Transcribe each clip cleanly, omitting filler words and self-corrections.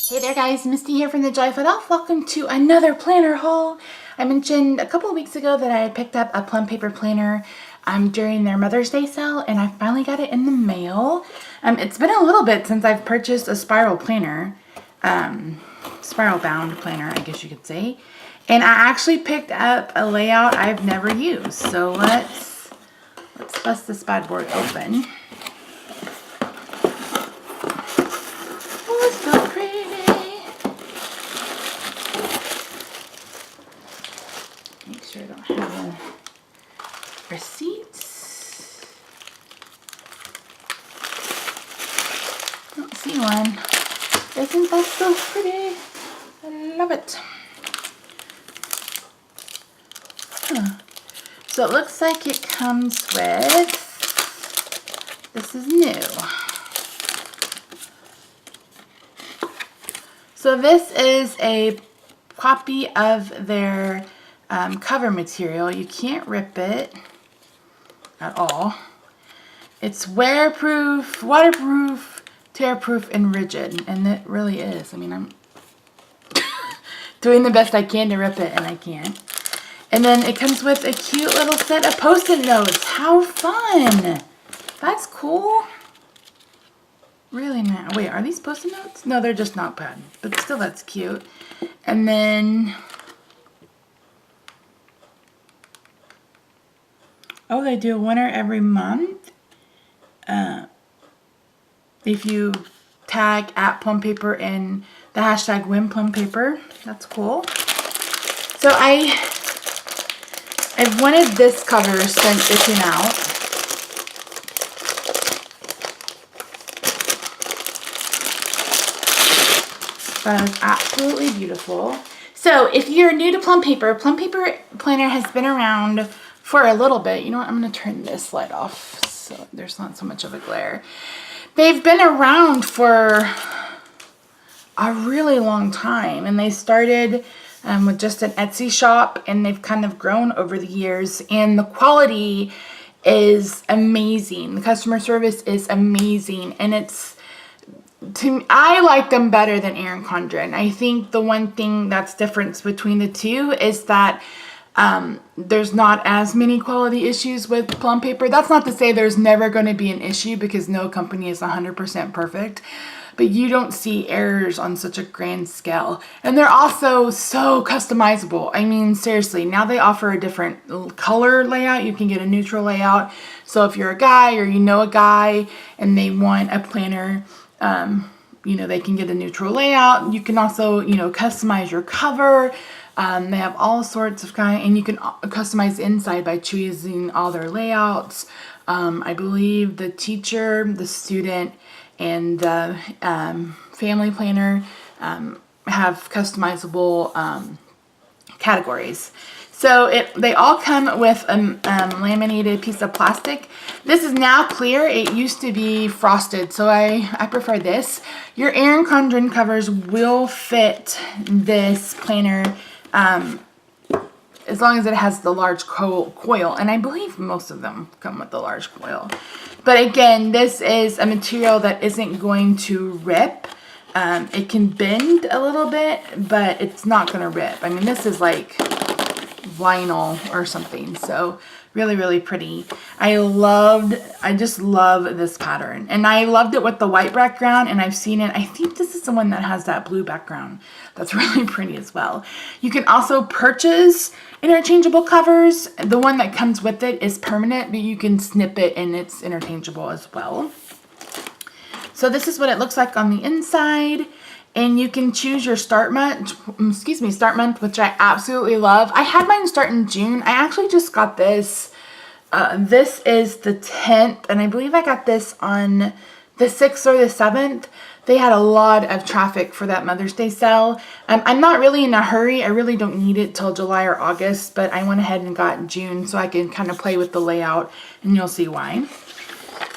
Hey there guys, Misty here from TheJollyFatElf. Welcome to another planner haul. I mentioned a couple of weeks ago that I had picked up a Plum Paper Planner during their Mother's Day sale, and I finally got it in the mail. It's been a little bit since I've purchased a spiral planner, spiral bound planner, I guess you could say. And I actually picked up a layout I've never used. So let's bust this bad boy open. Oh, it's so pretty. Make sure I don't have any receipts. I don't see one. Isn't that so pretty? I love it. So it looks like it comes with, this is new. So this is a copy of their cover material. You can't rip it at all. It's wear-proof, waterproof, tear-proof, and rigid, and it really is. I mean, I'm doing the best I can to rip it, and I can't. And then it comes with a cute little set of Post-it notes. How fun! That's cool. Really nice. Wait, are these Post-it notes? No, they're just notepad, but still that's cute. And then, oh, they do a winner every month. If you tag at Plum Paper in the hashtag #WinPlumPaper, that's cool. So I've wanted this cover since it came out. But it's absolutely beautiful. So if you're new to Plum Paper Planner has been around for a little bit. You know what? I'm going to turn this light off so there's not so much of a glare. They've been around for a really long time, and they started with just an Etsy shop, and they've kind of grown over the years, and the quality is amazing. The customer service is amazing, and I like them better than Erin Condren. I think the one thing that's different between the two is that there's not as many quality issues with Plum Paper. That's not to say there's never going to be an issue, because no company is 100% perfect. But you don't see errors on such a grand scale. And they're also so customizable. I mean, seriously, now they offer a different color layout. You can get a neutral layout. So if you're a guy or you know a guy and they want a planner, you know, they can get a neutral layout. You can also, you know, customize your cover. They have all sorts of and you can customize inside by choosing all their layouts. I believe the teacher, the student, and the family planner have customizable categories. So they all come with a laminated piece of plastic. This is now clear. It used to be frosted, so I prefer this. Your Erin Condren covers will fit this planner as long as it has the large coil, and I believe most of them come with the large coil. But again, this is a material that isn't going to rip. It can bend a little bit, but it's not going to rip. I mean, this is like vinyl or something, so really, really pretty. I just love this pattern, and I loved it with the white background, and I've seen it. I think this is the one that has that blue background. That's really pretty as well. You can also purchase interchangeable covers. The one that comes with it is permanent, but you can snip it and it's interchangeable as well. So this is what it looks like on the inside. And you can choose your start month, which I absolutely love. I had mine start in June. I actually just got this. This is the 10th, and I believe I got this on the 6th or the 7th. They had a lot of traffic for that Mother's Day sale. I'm not really in a hurry. I really don't need it till July or August, but I went ahead and got June so I can kind of play with the layout, and you'll see why.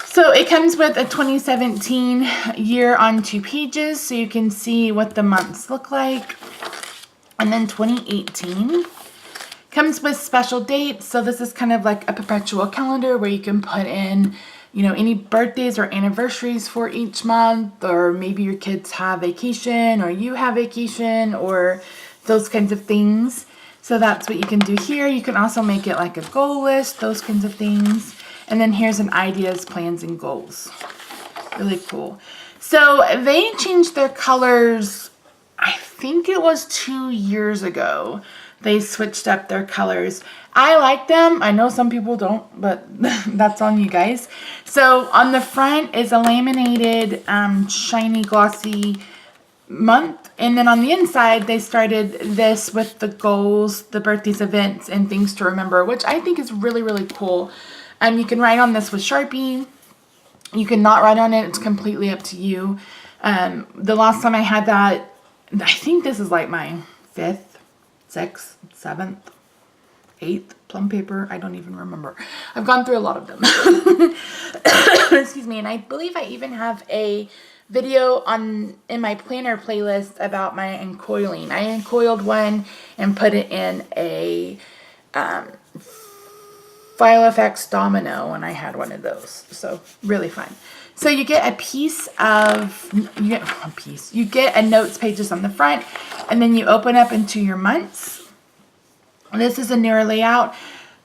So it comes with a 2017 year on 2 pages, so you can see what the months look like. And then 2018 comes with special dates. So this is kind of like a perpetual calendar where you can put in you know, any birthdays or anniversaries for each month, or maybe your kids have vacation or you have vacation or those kinds of things. So that's what you can do here. You can also make it like a goal list, those kinds of things. And then here's an ideas, plans, and goals. Really cool. So they changed their colors, I think it was 2 years ago. They switched up their colors. I like them. I know some people don't, but that's on you guys. So on the front is a laminated, shiny, glossy month. And then on the inside, they started this with the goals, the birthdays, events, and things to remember, which I think is really, really cool. You can write on this with Sharpie. You can not write on it. It's completely up to you. The last time I had that, I think this is like my 5th, 6th, 7th, 8th plum paper. I don't even remember. I've gone through a lot of them. Excuse me. And I believe I even have a video in my planner playlist about my uncoiling. I uncoiled one and put it in a File FX domino, and I had one of those. So really fun. So you get a piece of, you get a notes pages on the front, and then you open up into your months. This is a newer layout.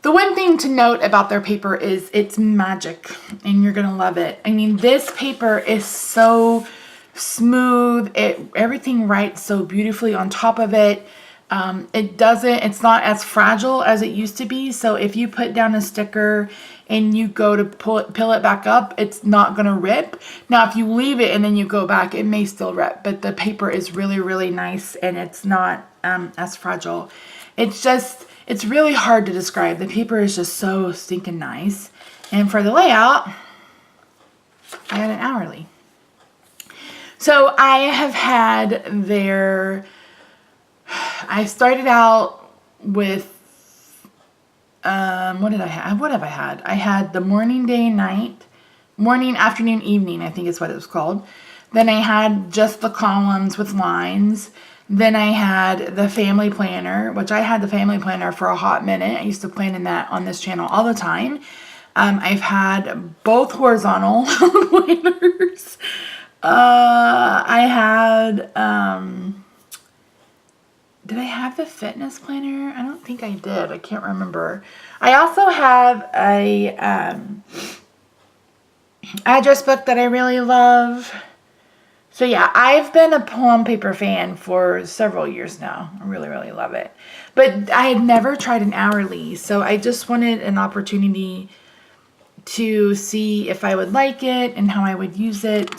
The one thing to note about their paper is it's magic, and you're going to love it. I mean, this paper is so smooth. Everything writes so beautifully on top of it. It's not as fragile as it used to be. So if you put down a sticker and you go to peel it back up, it's not going to rip. Now, if you leave it and then you go back, it may still rip, but the paper is really, really nice, and it's not as fragile. It's really hard to describe. The paper is just so stinking nice. And for the layout, I got an hourly. So I have had I started out with, what did I have? What have I had? I had the morning, day, night, morning, afternoon, evening, I think is what it was called. Then I had just the columns with lines. Then I had the family planner, which I had the family planner for a hot minute. I used to plan in that on this channel all the time. I've had both horizontal planners. I had, did I have the fitness planner? I don't think I did. I can't remember. I also have a address book that I really love. So yeah, I've been a Plum Paper fan for several years now. I really, really love it. But I had never tried an hourly, so I just wanted an opportunity to see if I would like it and how I would use it.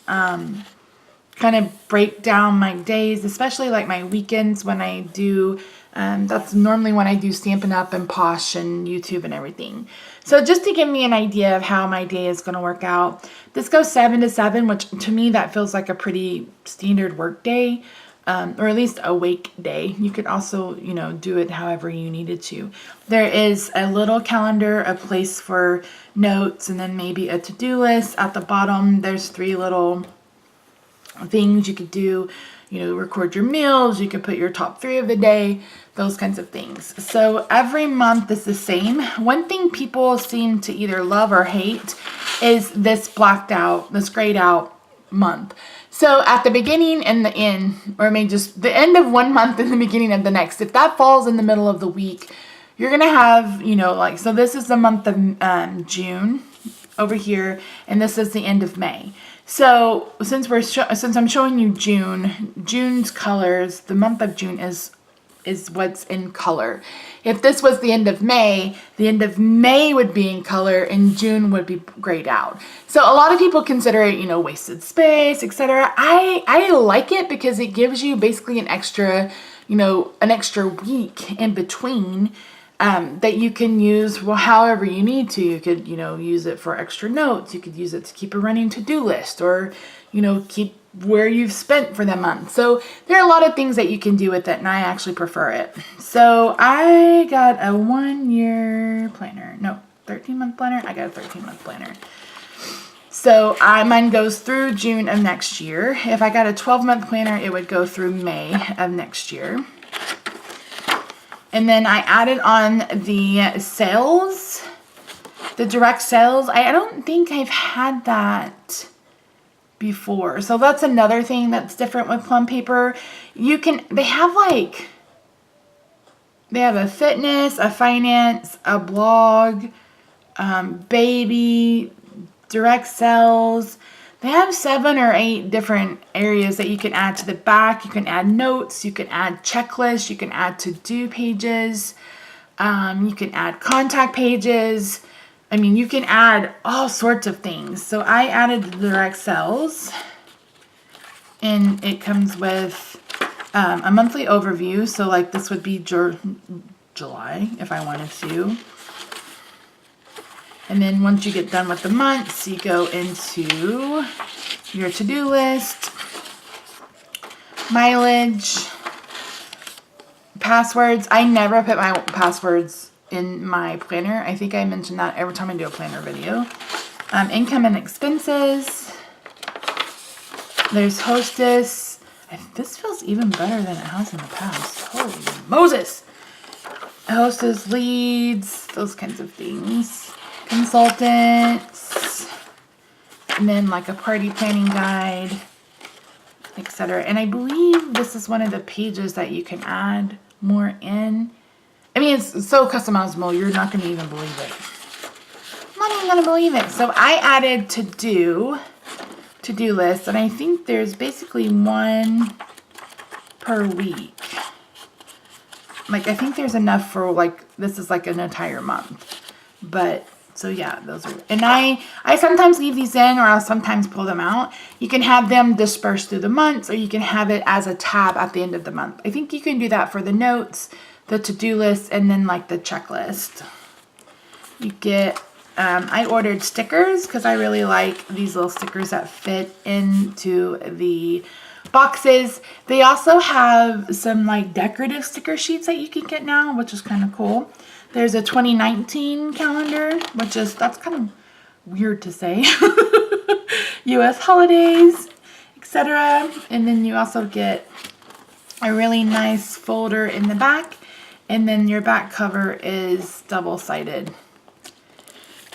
Kind of break down my days, especially like my weekends when I do, that's normally when I do Stampin' Up! And Posh and YouTube and everything. So just to give me an idea of how my day is going to work out, this goes 7 to 7, which to me that feels like a pretty standard work day, or at least a wake day. You could also, do it however you needed to. There is a little calendar, a place for notes, and then maybe a to-do list. At the bottom, there's 3 little things you could do, record your meals, you could put your top 3 of the day, those kinds of things. So every month is the same. One thing people seem to either love or hate is this blacked out, this grayed out month. So at the beginning and the end, or maybe just the end of one month and the beginning of the next, if that falls in the middle of the week, you're going to have, so this is the month of June over here, and this is the end of May. So since I'm showing you June's colors, the month of June is what's in color. If this was the end of May would be in color, and June would be grayed out. So a lot of people consider it, wasted space, etc. I like it because it gives you basically an extra week in between. That you can use however you need to. You could, use it for extra notes. You could use it to keep a running to-do list, or, keep where you've spent for the month. So there are a lot of things that you can do with it, and I actually prefer it. So I got a 1-year planner. No, 13-month planner. I got a 13-month planner. So mine goes through June of next year. If I got a 12-month planner, it would go through May of next year. And then I added on the sales the direct sales. I don't think I've had that before. So that's another thing that's different with Plum Paper. They have a fitness, a finance, a blog, baby, direct sales. They have 7 or 8 different areas that you can add to the back. You can add notes, you can add checklists, you can add to-do pages, you can add contact pages. I mean, you can add all sorts of things. So I added the direct sales, and it comes with a monthly overview. So like this would be July if I wanted to. And then once you get done with the months, you go into your to-do list, mileage, passwords. I never put my passwords in my planner. I think I mentioned that every time I do a planner video. Income and expenses. There's Hostess. This feels even better than it has in the past. Holy Moses! Hostess leads, those kinds of things. Consultants, and then like a party planning guide, etc. And I believe this is one of the pages that you can add more in. I mean, it's so customizable, you're not going to even believe it. I'm not even going to believe it. So I added to-do list, and I think there's basically one per week. Like, I think there's enough for, like, this is like an entire month. But so yeah, those are, and I sometimes leave these in, or I'll sometimes pull them out. You can have them dispersed through the months, or you can have it as a tab at the end of the month. I think you can do that for the notes, the to-do list, and then like the checklist. You get, I ordered stickers because I really like these little stickers that fit into the boxes. They also have some like decorative sticker sheets that you can get now, which is kind of cool. There's a 2019 calendar, that's kind of weird to say. U.S. holidays, etc. And then you also get a really nice folder in the back. And then your back cover is double-sided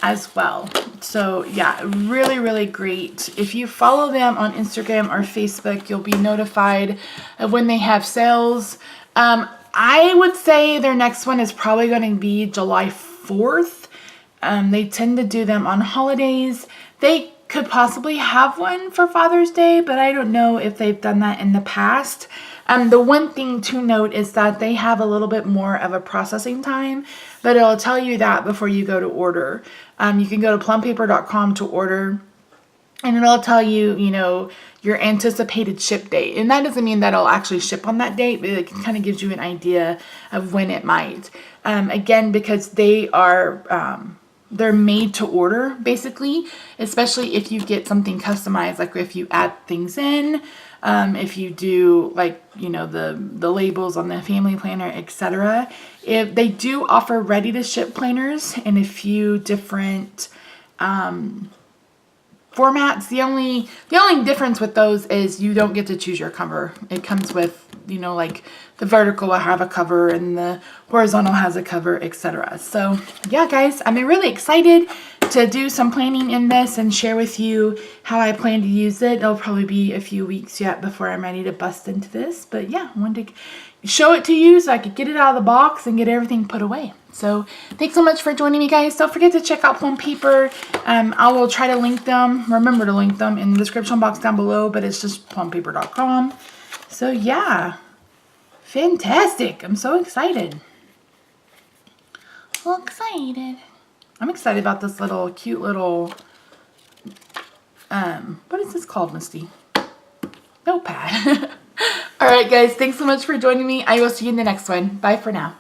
as well. So yeah, really, really great. If you follow them on Instagram or Facebook, you'll be notified of when they have sales. I would say their next one is probably going to be July 4th. They tend to do them on holidays. They could possibly have one for Father's Day, but I don't know if they've done that in the past. The one thing to note is that they have a little bit more of a processing time, but it'll tell you that before you go to order. You can go to plumpaper.com to order, and it'll tell you, you know, your anticipated ship date. And that doesn't mean that it'll actually ship on that date, but it kind of gives you an idea of when it might. Again, because they are, they're made to order, basically, especially if you get something customized, like if you add things in, if you do, like, you know, the labels on the family planner, etc. If they do offer ready-to-ship planners in a few different formats. The only difference with those is you don't get to choose your cover. It comes with, you know, like the vertical will have a cover and the horizontal has a cover, etc. So yeah, guys, I'm really excited to do some planning in this and share with you how I plan to use it. It'll probably be a few weeks yet before I'm ready to bust into this. But yeah, I wanted to show it to you so I could get it out of the box and get everything put away. So thanks so much for joining me, guys. Don't forget to check out Plum Paper. I will try to link them, remember to link them in the description box down below, but it's just plumpaper.com. So yeah, fantastic. I'm so excited. So excited. I'm excited about this little cute little, what is this called, Misty? Notepad. All right, guys, thanks so much for joining me. I will see you in the next one. Bye for now.